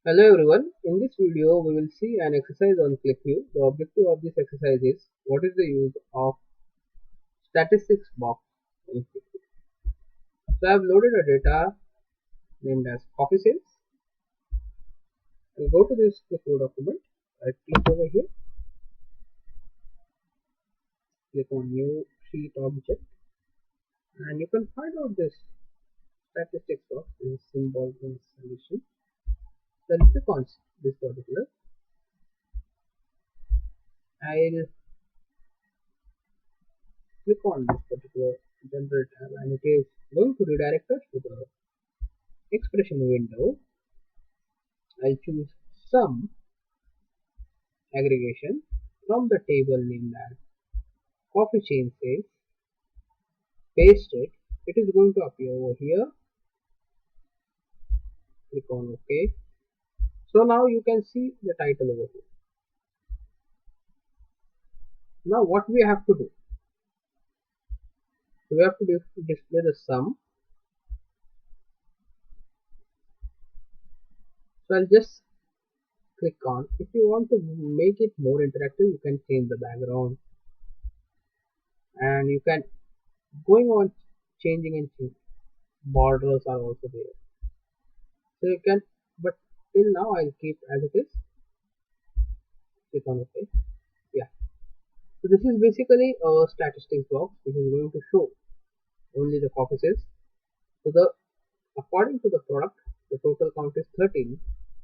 Hello everyone, in this video we will see an exercise on QlikView. The objective of this exercise is what is the use of statistics box in QlikView. So I have loaded a data named as coffee sales. I'll go to this QlikView document, I click over here, click on new sheet object, and you can find out this statistics box, this symbol and solution. Then click on this particular. I'll click on this particular general tab and it is going to redirect us to the expression window. I'll choose sum aggregation from the table named as coffee chain sales, paste it. It is going to appear over here. Click on OK. So now you can see the title over here. Now what we have to do? We have to display the sum. So I'll just click on. If you want to make it more interactive, you can change the background, and you can going on changing and changing. Borders are also there. So you can, but till now I'll keep as it is. Click on OK. Yeah. So this is basically a statistics box which is going to show only the coffee sales. So the according to the product, the total count is 13.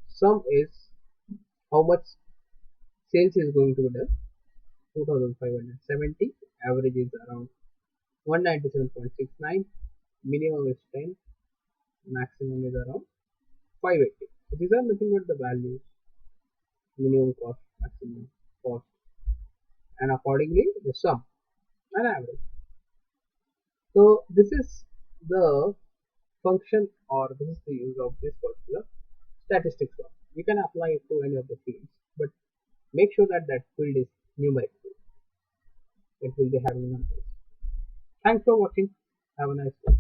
Sum is how much sales is going to be done, 2570. Average is around 197.69. Minimum is 10. Maximum is around 580. So these are nothing but the values: minimum cost, maximum cost, and accordingly the sum and average. So this is the function, or this is the use of this particular statistics box. You can apply it to any of the fields, but make sure that that field is numeric. It will be having numbers. Thanks for watching. Have a nice day.